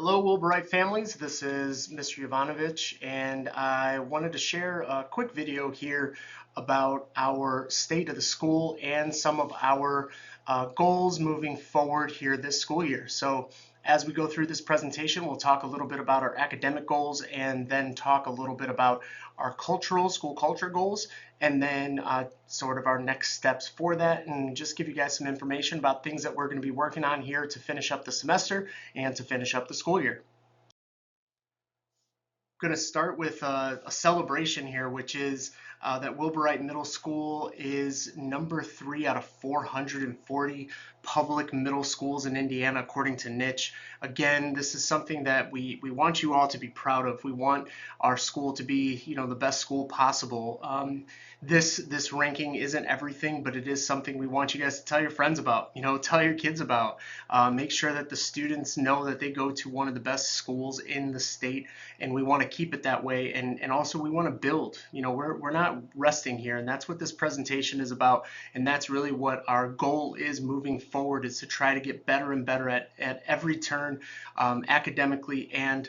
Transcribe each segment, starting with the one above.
Hello, Wilburite families. This is Mr. Jovanovic, and I wanted to share a quick video here about our state of the school and some of our goals moving forward here this school year. So as we go through this presentation, we'll talk a little bit about our academic goals and then talk a little bit about our school culture goals, and then sort of our next steps for that, and just give you guys some information about things that we're going to be working on here to finish up the semester and to finish up the school year. Going to start with a celebration here, which is that Wilburite Middle School is number 3 out of 440 public middle schools in Indiana, according to Niche. Again, this is something that we want you all to be proud of. We want our school to be, the best school possible. This ranking isn't everything, but it is something we want you guys to tell your friends about, tell your kids about. Make sure that the students know that they go to one of the best schools in the state, and we want to keep it that way. And also we want to build. We're not resting here, and that's what this presentation is about. And that's really what our goal is moving forward, is to try to get better and better at every turn, academically and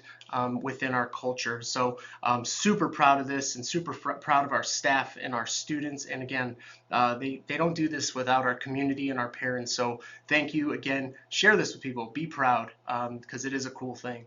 within our culture. So I'm super proud of this and super proud of our staff and our students. And again, they don't do this without our community and our parents. So thank you again. Share this with people. Be proud, because it is a cool thing.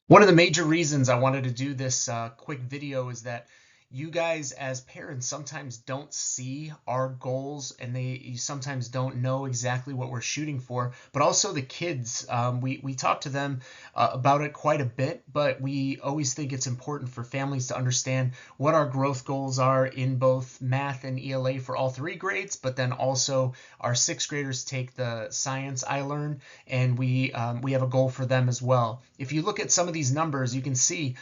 One of the major reasons I wanted to do this quick video is that you guys as parents sometimes don't see our goals, and you sometimes don't know exactly what we're shooting for. But also the kids, we talk to them about it quite a bit, but we always think it's important for families to understand what our growth goals are in both math and ELA for all 3 grades, but then also our 6th graders take the science iLearn, and we have a goal for them as well. If you look at some of these numbers, you can see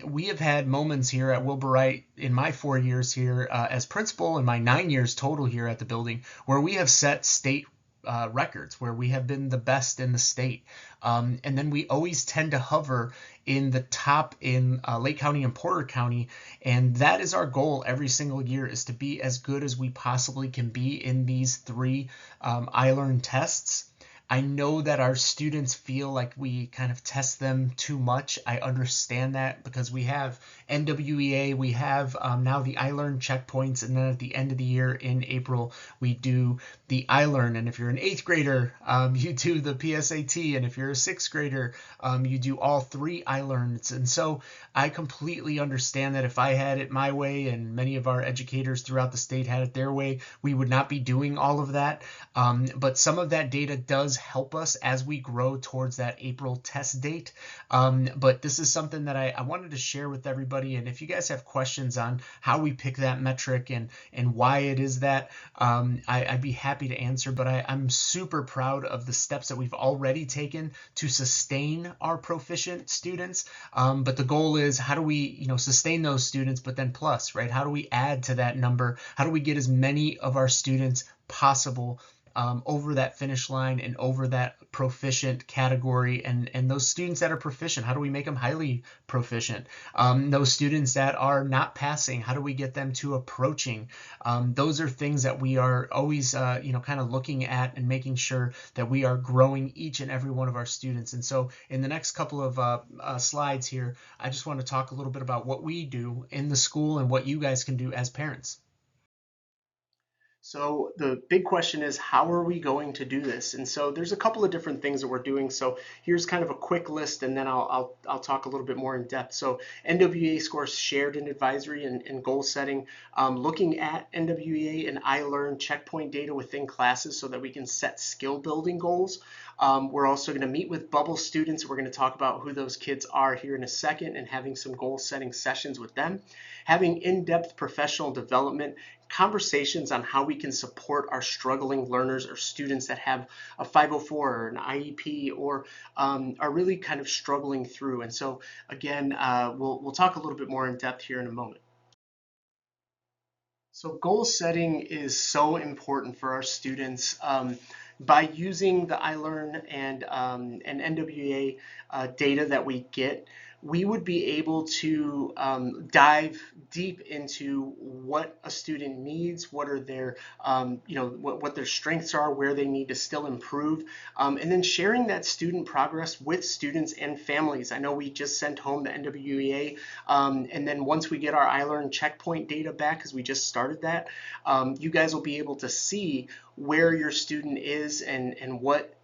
we have had moments here at Wilburite in my 4 years here as principal, and my 9 years total here at the building, where we have set state records, where we have been the best in the state. And then we always tend to hover in the top in Lake County and Porter County. And that is our goal every single year, is to be as good as we possibly can be in these 3 iLearn tests. I know that our students feel like we kind of test them too much. I understand that, because we have NWEA, we have now the iLearn checkpoints, and then at the end of the year in April, we do the iLearn. And if you're an 8th grader, you do the PSAT, and if you're a 6th grader, you do all 3 iLearns. And so I completely understand that if I had it my way, and many of our educators throughout the state had it their way, we would not be doing all of that. But some of that data does help us as we grow towards that April test date. But this is something that I wanted to share with everybody. And if you guys have questions on how we pick that metric and why it is that, I'd be happy to answer. But I'm super proud of the steps that we've already taken to sustain our proficient students. But the goal is, how do we sustain those students, but then plus, right? How do we add to that number? How do we get as many of our students possible over that finish line and over that proficient category? And those students that are proficient, how do we make them highly proficient? Those students that are not passing, how do we get them to approaching? Those are things that we are always kind of looking at and making sure that we are growing each and every one of our students. And so in the next couple of slides here, I just want to talk a little bit about what we do in the school and what you guys can do as parents. So the big question is, how are we going to do this? And so there's a couple of different things that we're doing. So here's kind of a quick list, and then I'll talk a little bit more in depth. So NWEA scores shared in advisory and goal setting, looking at NWEA and iLearn checkpoint data within classes so that we can set skill building goals. We're also going to meet with bubble students. We're going to talk about who those kids are here in a second, and having some goal setting sessions with them. Having in-depth professional development conversations on how we can support our struggling learners or students that have a 504 or an IEP, or are really kind of struggling through. And so again, we'll talk a little bit more in depth here in a moment. So goal setting is so important for our students. By using the iLearn and NWEA data that we get, we would be able to dive deep into what a student needs, what are their, what their strengths are, where they need to still improve, and then sharing that student progress with students and families. I know we just sent home the NWEA, and then once we get our iLearn checkpoint data back, because we just started that, you guys will be able to see where your student is and what,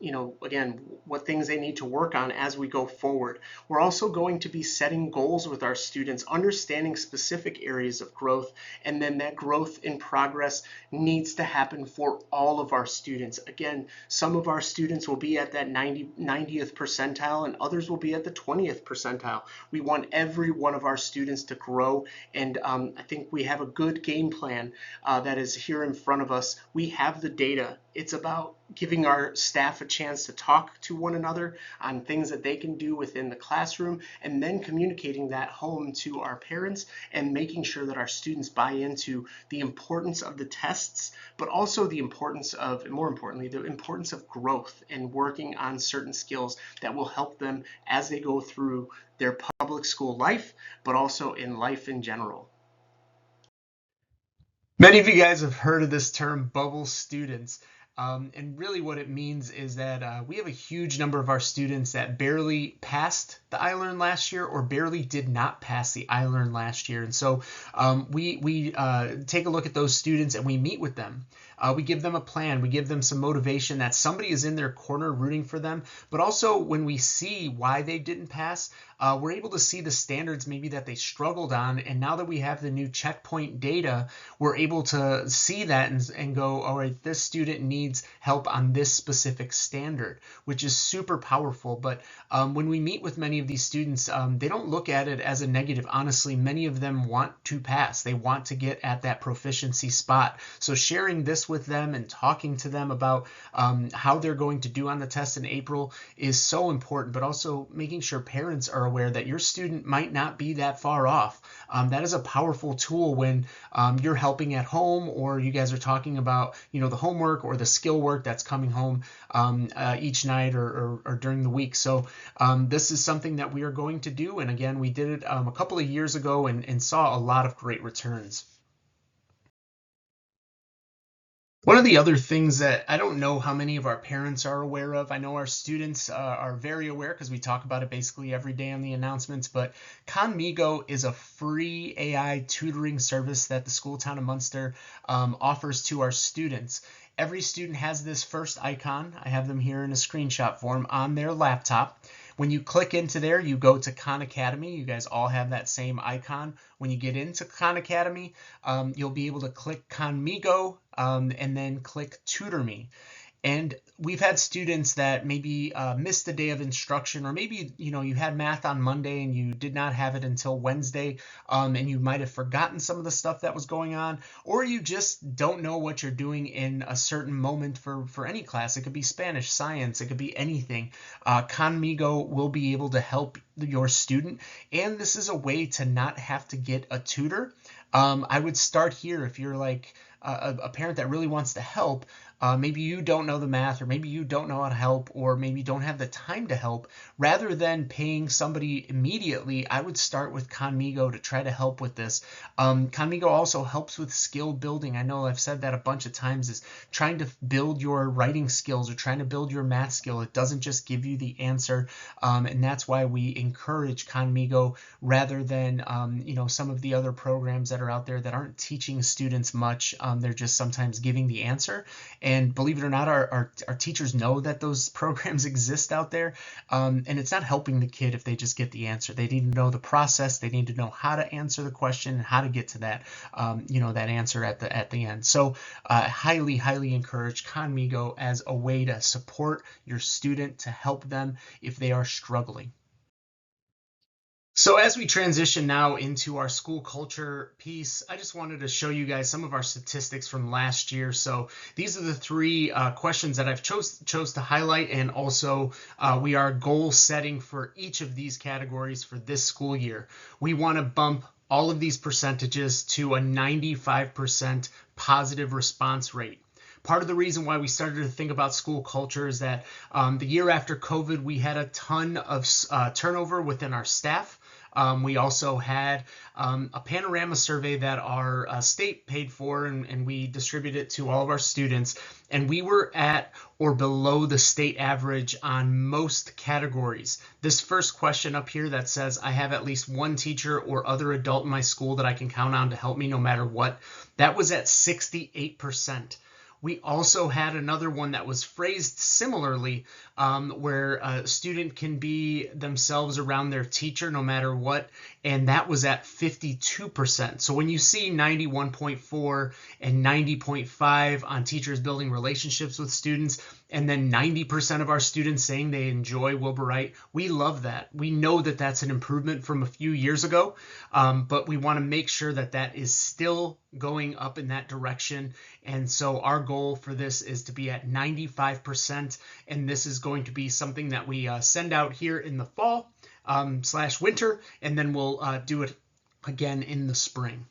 again, what things they need to work on as we go forward. We're also going to be setting goals with our students, understanding specific areas of growth, and then that growth in progress needs to happen for all of our students. Again, some of our students will be at that 90th percentile and others will be at the 20th percentile. We want every one of our students to grow, and I think we have a good game plan that is here in front of us. We have the data. It's about giving our staff a chance to talk to one another on things that they can do within the classroom, and then communicating that home to our parents and making sure that our students buy into the importance of the tests, but also the importance of, and more importantly, the importance of growth and working on certain skills that will help them as they go through their public school life, but also in life in general. Many of you guys have heard of this term, bubble students. And really what it means is that we have a huge number of our students that barely passed the iLearn last year or barely did not pass the iLearn last year. And so we take a look at those students and we meet with them. We give them a plan. We give them some motivation that somebody is in their corner rooting for them. But also when we see why they didn't pass, we're able to see the standards maybe that they struggled on. And now that we have the new checkpoint data, we're able to see that and go, all right, this student needs help on this specific standard, which is super powerful. But when we meet with many of these students, they don't look at it as a negative. Honestly, many of them want to pass. They want to get at that proficiency spot. So sharing this with them and talking to them about how they're going to do on the test in April is so important, but also making sure parents are aware that your student might not be that far off. That is a powerful tool when you're helping at home, or you guys are talking about, the homework or the skill work that's coming home each night or during the week. So this is something that we are going to do. And again, we did it a couple of years ago and saw a lot of great returns. One of the other things that I don't know how many of our parents are aware of, I know our students are very aware because we talk about it basically every day on the announcements, but Conmigo is a free AI tutoring service that the school town of Munster offers to our students. Every student has this first icon. I have them here in a screenshot form on their laptop. When you click into there, you go to Khan Academy. You guys all have that same icon. When you get into Khan Academy, you'll be able to click Conmigo and then click Tutor Me. And we've had students that maybe missed a day of instruction, or maybe you had math on Monday and you did not have it until Wednesday, and you might have forgotten some of the stuff that was going on, or you just don't know what you're doing in a certain moment for any class. It could be Spanish, science, it could be anything. Conmigo will be able to help your student, and this is a way to not have to get a tutor. I would start here if you're like a parent that really wants to help. Maybe you don't know the math, or maybe you don't know how to help, or maybe you don't have the time to help. Rather than paying somebody immediately, I would start with Conmigo to try to help with this. Conmigo also helps with skill building. I know I've said that a bunch of times, is trying to build your writing skills or trying to build your math skill. It doesn't just give you the answer, and that's why we encourage Conmigo rather than some of the other programs that are out there that aren't teaching students much. They're just sometimes giving the answer. And believe it or not, our teachers know that those programs exist out there, and it's not helping the kid if they just get the answer. They need to know the process. They need to know how to answer the question and how to get to that, that answer at the end. So highly encourage Conmigo as a way to support your student, to help them if they are struggling. So as we transition now into our school culture piece, I just wanted to show you guys some of our statistics from last year. So these are the three questions that I've chose to highlight, and also we are goal setting for each of these categories for this school year. We want to bump all of these percentages to a 95% positive response rate. Part of the reason why we started to think about school culture is that the year after COVID, we had a ton of turnover within our staff. We also had a panorama survey that our state paid for, and we distributed it to all of our students. And we were at or below the state average on most categories. This first question up here that says, I have at least one teacher or other adult in my school that I can count on to help me no matter what, that was at 68%. We also had another one that was phrased similarly, where a student can be themselves around their teacher no matter what, and that was at 52%. So when you see 91.4 and 90.5 on teachers building relationships with students, and then 90% of our students saying they enjoy Wilbur Wright, we love that. We know that that's an improvement from a few years ago, but we want to make sure that that is still going up in that direction. And so our goal for this is to be at 95%, and this is going to be something that we send out here in the fall / winter, and then we'll do it again in the spring.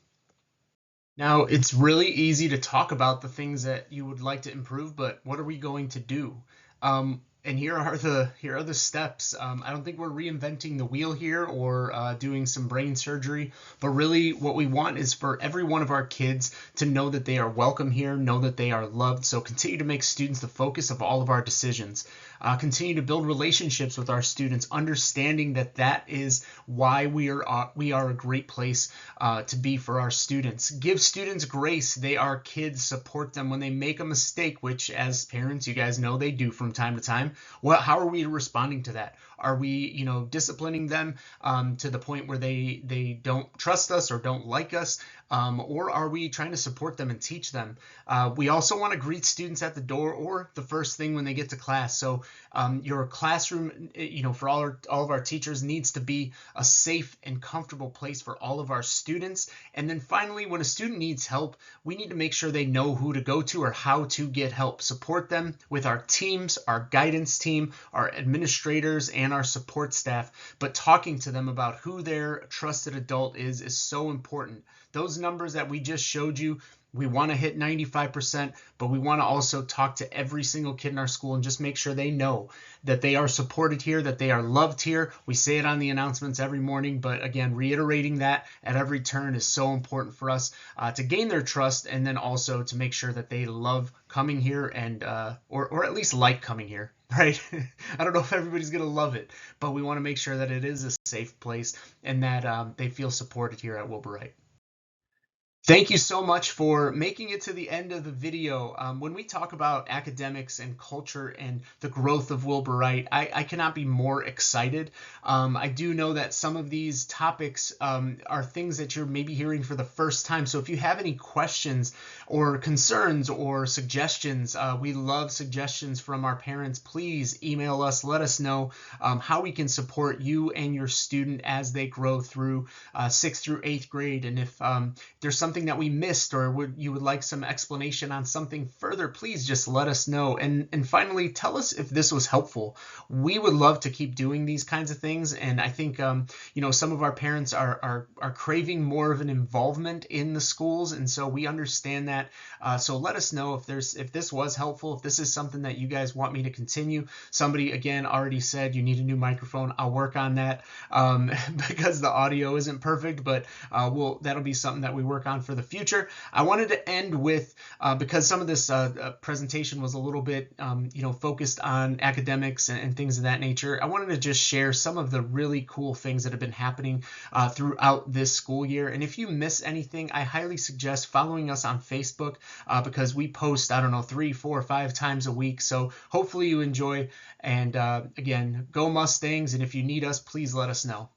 Now, it's really easy to talk about the things that you would like to improve, but what are we going to do? And here are the steps. I don't think we're reinventing the wheel here or doing some brain surgery, but really what we want is for every one of our kids to know that they are welcome here, know that they are loved. So continue to make students the focus of all of our decisions. Continue to build relationships with our students, understanding that that is why we are a great place to be for our students. Give students grace. They are kids. Support them when they make a mistake, which as parents, you guys know they do from time to time. Well, how are we responding to that? Are we, disciplining them to the point where they don't trust us or don't like us? Or are we trying to support them and teach them? We also want to greet students at the door or the first thing when they get to class. So your classroom, for all of our teachers needs to be a safe and comfortable place for all of our students. And then finally, when a student needs help, we need to make sure they know who to go to or how to get help. Support them with our teams, our guidance team, our administrators, and our support staff. But talking to them about who their trusted adult is so important. Those numbers that we just showed you, we want to hit 95%, but we want to also talk to every single kid in our school and just make sure they know that they are supported here, that they are loved here. We say it on the announcements every morning, but again, reiterating that at every turn is so important for us to gain their trust, and then also to make sure that they love coming here and or at least like coming here. Right? I don't know if everybody's going to love it, but we want to make sure that it is a safe place and that they feel supported here at Wilbur Wright. Thank you so much for making it to the end of the video. When we talk about academics and culture and the growth of Wilbur Wright, I cannot be more excited. I do know that some of these topics are things that you're maybe hearing for the first time. So if you have any questions or concerns or suggestions, we love suggestions from our parents. Please email us. Let us know how we can support you and your student as they grow through 6th through 8th grade. And if there's something that we missed or you would like some explanation on something further, please just let us know. And finally, tell us if this was helpful. We would love to keep doing these kinds of things. And I think, some of our parents are craving more of an involvement in the schools. And so we understand that. So let us know if this was helpful, if this is something that you guys want me to continue. Somebody, again, already said you need a new microphone. I'll work on that because the audio isn't perfect, but that'll be something that we work on for the future. I wanted to end with, because some of this presentation was a little bit, focused on academics and things of that nature. I wanted to just share some of the really cool things that have been happening throughout this school year. And if you miss anything, I highly suggest following us on Facebook because we post, 3, 4, 5 times a week. So hopefully you enjoy. And again, go Mustangs. And if you need us, please let us know.